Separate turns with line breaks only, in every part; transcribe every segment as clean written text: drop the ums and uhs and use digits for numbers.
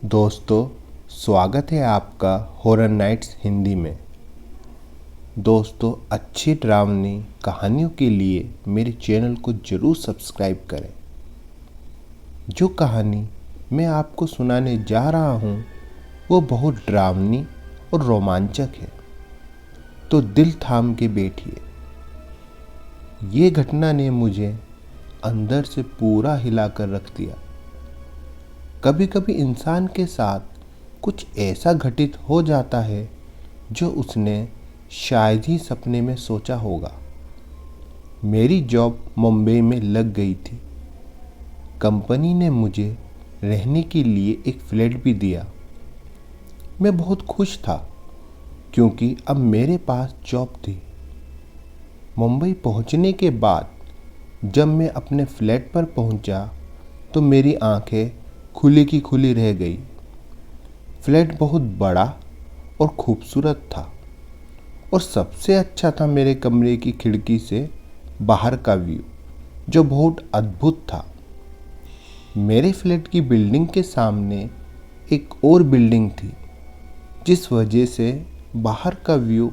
दोस्तों, स्वागत है आपका हॉरर नाइट्स हिंदी में। दोस्तों, अच्छी डरावनी कहानियों के लिए मेरे चैनल को ज़रूर सब्सक्राइब करें। जो कहानी मैं आपको सुनाने जा रहा हूँ वो बहुत डरावनी और रोमांचक है, तो दिल थाम के बैठिए। ये घटना ने मुझे अंदर से पूरा हिलाकर रख दिया। कभी कभी इंसान के साथ कुछ ऐसा घटित हो जाता है जो उसने शायद ही सपने में सोचा होगा। मेरी जॉब मुंबई में लग गई थी। कंपनी ने मुझे रहने के लिए एक फ्लैट भी दिया। मैं बहुत खुश था क्योंकि अब मेरे पास जॉब थी। मुंबई पहुंचने के बाद जब मैं अपने फ्लैट पर पहुंचा तो मेरी आंखें खुली की खुली रह गई। फ्लैट बहुत बड़ा और खूबसूरत था और सबसे अच्छा था मेरे कमरे की खिड़की से बाहर का व्यू, जो बहुत अद्भुत था। मेरे फ्लैट की बिल्डिंग के सामने एक और बिल्डिंग थी, जिस वजह से बाहर का व्यू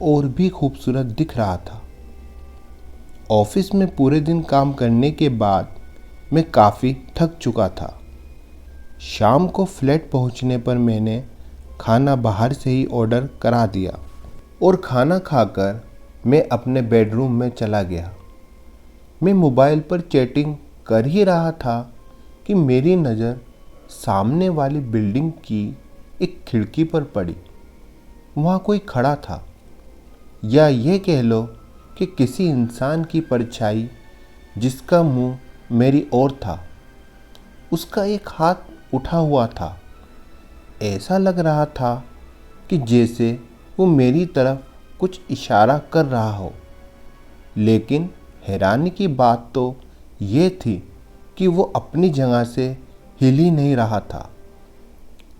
और भी खूबसूरत दिख रहा था। ऑफिस में पूरे दिन काम करने के बाद मैं काफ़ी थक चुका था। शाम को फ्लैट पहुंचने पर मैंने खाना बाहर से ही ऑर्डर करा दिया और खाना खाकर मैं अपने बेडरूम में चला गया। मैं मोबाइल पर चैटिंग कर ही रहा था कि मेरी नज़र सामने वाली बिल्डिंग की एक खिड़की पर पड़ी। वहाँ कोई खड़ा था, या ये कह लो कि किसी इंसान की परछाई जिसका मुंह मेरी ओर था। उसका एक हाथ उठा हुआ था। ऐसा लग रहा था कि जैसे वो मेरी तरफ कुछ इशारा कर रहा हो। लेकिन हैरानी की बात तो ये थी कि वो अपनी जगह से हिल ही नहीं रहा था।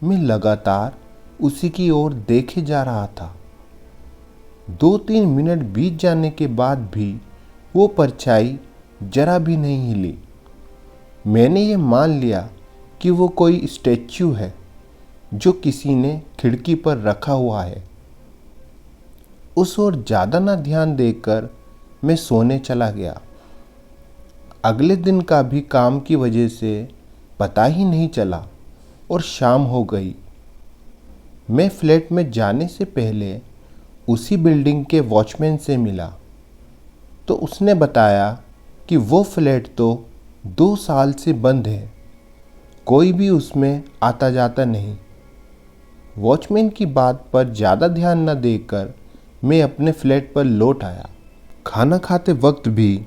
मैं लगातार उसी की ओर देखे जा रहा था। 2-3 मिनट बीत जाने के बाद भी वो परछाई जरा भी नहीं हिली। मैंने ये मान लिया कि वो कोई स्टैच्यू है जो किसी ने खिड़की पर रखा हुआ है। उस ओर ज़्यादा ना ध्यान देकर मैं सोने चला गया। अगले दिन का भी काम की वजह से पता ही नहीं चला और शाम हो गई। मैं फ्लैट में जाने से पहले उसी बिल्डिंग के वॉचमैन से मिला तो उसने बताया कि वो फ्लैट तो 2 साल से बंद है, कोई भी उसमें आता जाता नहीं। वॉचमैन की बात पर ज़्यादा ध्यान न देकर मैं अपने फ्लैट पर लौट आया। खाना खाते वक्त भी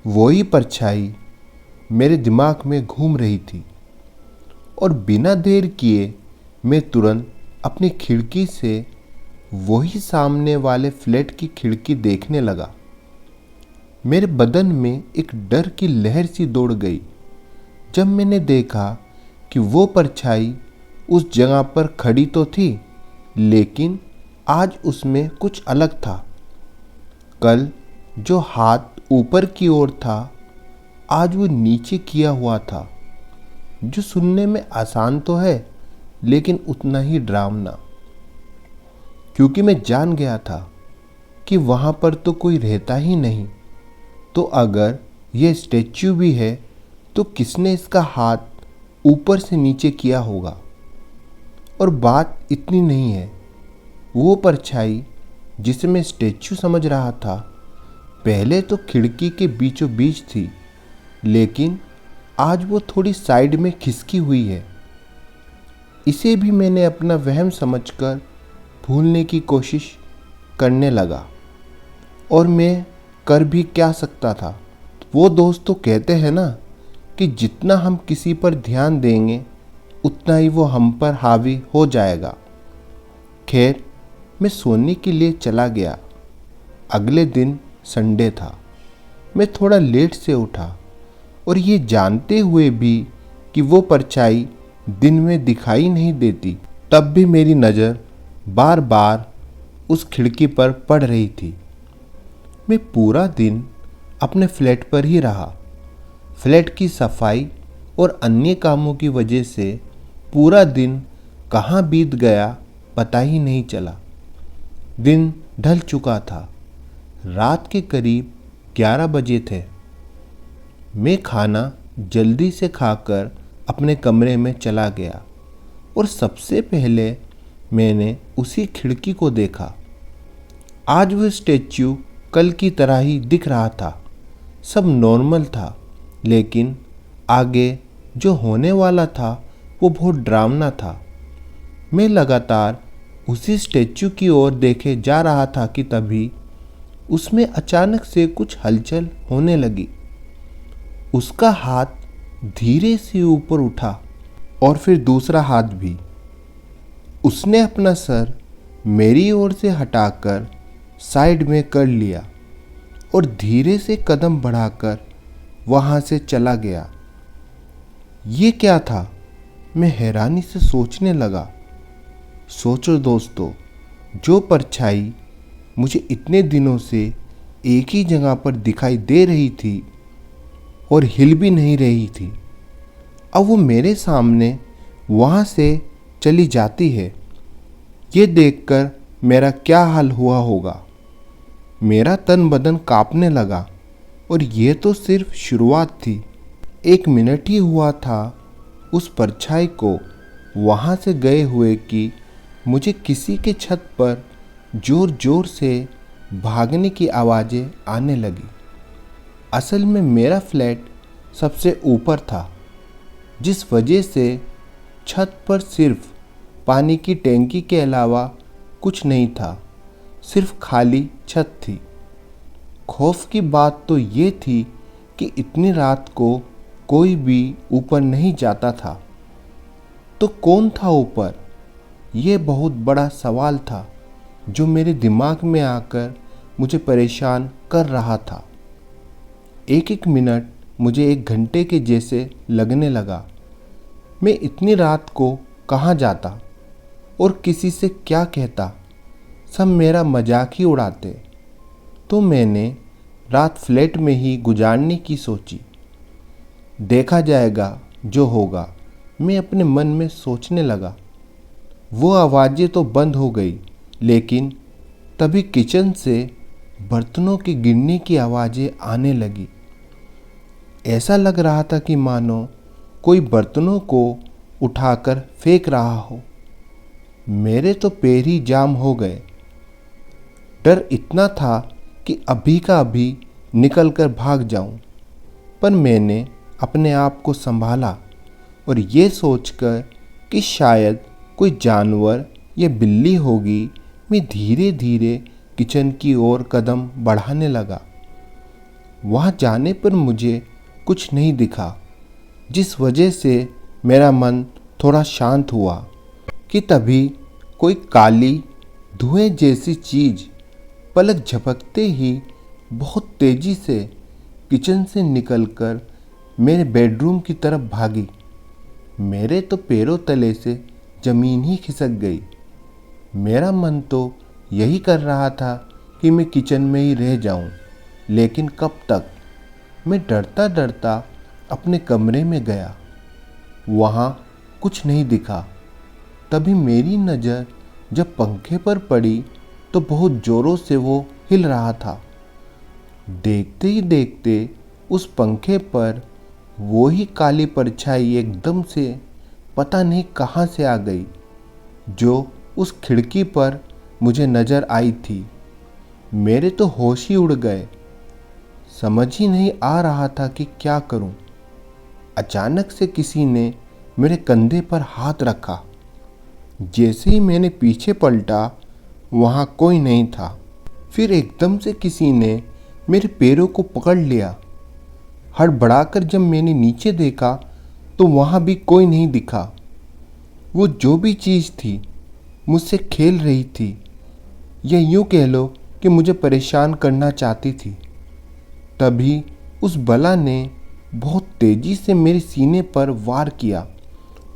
वही परछाई मेरे दिमाग में घूम रही थी और बिना देर किए मैं तुरंत अपनी खिड़की से वही सामने वाले फ्लैट की खिड़की देखने लगा। मेरे बदन में एक डर की लहर सी दौड़ गई जब मैंने देखा कि वो परछाई उस जगह पर खड़ी तो थी, लेकिन आज उसमें कुछ अलग था। कल जो हाथ ऊपर की ओर था, आज वो नीचे किया हुआ था, जो सुनने में आसान तो है लेकिन उतना ही डरावना। क्योंकि मैं जान गया था कि वहाँ पर तो कोई रहता ही नहीं, तो अगर यह स्टैच्यू भी है तो किसने इसका हाथ ऊपर से नीचे किया होगा। और बात इतनी नहीं है, वो परछाई जिसे मैं स्टैच्यू समझ रहा था पहले तो खिड़की के बीचों बीच थी, लेकिन आज वो थोड़ी साइड में खिसकी हुई है। इसे भी मैंने अपना वहम समझकर भूलने की कोशिश करने लगा, और मैं कर भी क्या सकता था। वो दोस्त तो कहते हैं ना कि जितना हम किसी पर ध्यान देंगे उतना ही वो हम पर हावी हो जाएगा। खैर, मैं सोने के लिए चला गया। अगले दिन संडे था। मैं थोड़ा लेट से उठा और ये जानते हुए भी कि वो परछाई दिन में दिखाई नहीं देती, तब भी मेरी नज़र बार बार उस खिड़की पर पड़ रही थी। मैं पूरा दिन अपने फ्लैट पर ही रहा। फ्लैट की सफाई और अन्य कामों की वजह से पूरा दिन कहाँ बीत गया पता ही नहीं चला। दिन ढल चुका था। रात के करीब 11 बजे थे। मैं खाना जल्दी से खाकर अपने कमरे में चला गया और सबसे पहले मैंने उसी खिड़की को देखा। आज वह स्टैच्यू कल की तरह ही दिख रहा था। सब नॉर्मल था, लेकिन आगे जो होने वाला था वो बहुत डरावना था। मैं लगातार उसी स्टैच्यू की ओर देखे जा रहा था कि तभी उसमें अचानक से कुछ हलचल होने लगी। उसका हाथ धीरे से ऊपर उठा और फिर दूसरा हाथ भी। उसने अपना सर मेरी ओर से हटाकर साइड में कर लिया और धीरे से कदम बढ़ाकर वहाँ से चला गया। ये क्या था? मैं हैरानी से सोचने लगा। सोचो दोस्तों, जो परछाई मुझे इतने दिनों से एक ही जगह पर दिखाई दे रही थी और हिल भी नहीं रही थी, अब वो मेरे सामने वहाँ से चली जाती है। ये देखकर मेरा क्या हाल हुआ होगा। मेरा तन बदन कांपने लगा और ये तो सिर्फ शुरुआत थी। 1 मिनट ही हुआ था उस परछाई को वहाँ से गए हुए कि मुझे किसी के छत पर ज़ोर ज़ोर से भागने की आवाज़ें आने लगी। असल में मेरा फ्लैट सबसे ऊपर था, जिस वजह से छत पर सिर्फ पानी की टैंकी के अलावा कुछ नहीं था। सिर्फ खाली छत थी। खौफ की बात तो ये थी कि इतनी रात को कोई भी ऊपर नहीं जाता था। तो कौन था ऊपर? ये बहुत बड़ा सवाल था जो मेरे दिमाग में आकर मुझे परेशान कर रहा था। एक एक मिनट मुझे 1 घंटे के जैसे लगने लगा। मैं इतनी रात को कहाँ जाता और किसी से क्या कहता? सब मेरा मजाक ही उड़ाते। तो मैंने रात फ्लैट में ही गुजारने की सोची। देखा जाएगा जो होगा, मैं अपने मन में सोचने लगा। वो आवाज़ें तो बंद हो गई, लेकिन तभी किचन से बर्तनों के गिरने की आवाज़ें आने लगी। ऐसा लग रहा था कि मानो कोई बर्तनों को उठाकर फेंक रहा हो। मेरे तो पैर ही जाम हो गए। डर इतना था कि अभी का अभी निकल कर भाग जाऊं, पर मैंने अपने आप को संभाला और ये सोचकर कि शायद कोई जानवर या बिल्ली होगी, मैं धीरे धीरे किचन की ओर कदम बढ़ाने लगा। वहाँ जाने पर मुझे कुछ नहीं दिखा, जिस वजह से मेरा मन थोड़ा शांत हुआ कि तभी कोई काली धुएं जैसी चीज़ पलक झपकते ही बहुत तेज़ी से किचन से निकलकर मेरे बेडरूम की तरफ भागी। मेरे तो पैरों तले से ज़मीन ही खिसक गई। मेरा मन तो यही कर रहा था कि मैं किचन में ही रह जाऊं, लेकिन कब तक? मैं डरता डरता अपने कमरे में गया। वहाँ कुछ नहीं दिखा। तभी मेरी नज़र जब पंखे पर पड़ी तो बहुत ज़ोरों से वो हिल रहा था। देखते ही देखते उस पंखे पर वो ही काली परछाई एकदम से पता नहीं कहाँ से आ गई, जो उस खिड़की पर मुझे नज़र आई थी। मेरे तो होश ही उड़ गए। समझ ही नहीं आ रहा था कि क्या करूं। अचानक से किसी ने मेरे कंधे पर हाथ रखा। जैसे ही मैंने पीछे पलटा, वहाँ कोई नहीं था। फिर एकदम से किसी ने मेरे पैरों को पकड़ लिया। हड़बड़ाकर जब मैंने नीचे देखा तो वहाँ भी कोई नहीं दिखा। वो जो भी चीज़ थी मुझसे खेल रही थी, या यूँ कह लो कि मुझे परेशान करना चाहती थी। तभी उस बला ने बहुत तेज़ी से मेरे सीने पर वार किया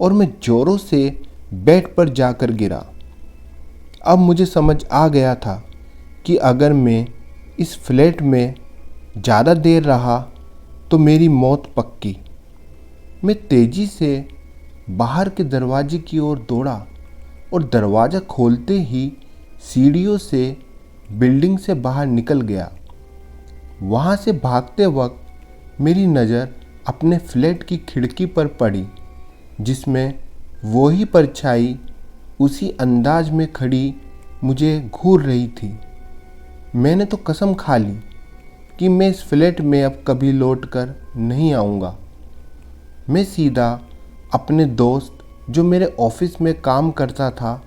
और मैं ज़ोरों से बेड पर जाकर गिरा। अब मुझे समझ आ गया था कि अगर मैं इस फ्लैट में ज़्यादा देर रहा तो मेरी मौत पक्की। मैं तेज़ी से बाहर के दरवाजे की ओर दौड़ा और दरवाज़ा खोलते ही सीढ़ियों से बिल्डिंग से बाहर निकल गया। वहाँ से भागते वक्त मेरी नज़र अपने फ्लैट की खिड़की पर पड़ी, जिसमें वही परछाई उसी अंदाज में खड़ी मुझे घूर रही थी। मैंने तो कसम खा ली कि मैं इस फ्लैट में अब कभी लौटकर नहीं आऊँगा। मैं सीधा अपने दोस्त जो मेरे ऑफिस में काम करता था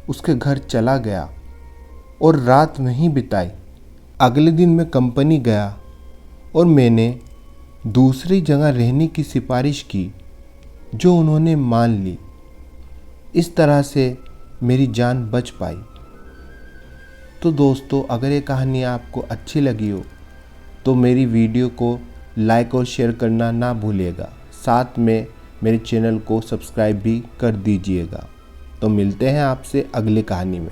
उसके घर चला गया और रात वहीं बिताई। अगले दिन मैं कंपनी गया और मैंने दूसरी जगह रहने की सिफारिश की, जो उन्होंने मान ली। इस तरह से मेरी जान बच पाई। तो दोस्तों, अगर ये कहानी आपको अच्छी लगी हो तो मेरी वीडियो को लाइक और शेयर करना ना भूलिएगा। साथ में मेरे चैनल को सब्सक्राइब भी कर दीजिएगा। तो मिलते हैं आपसे अगली कहानी में।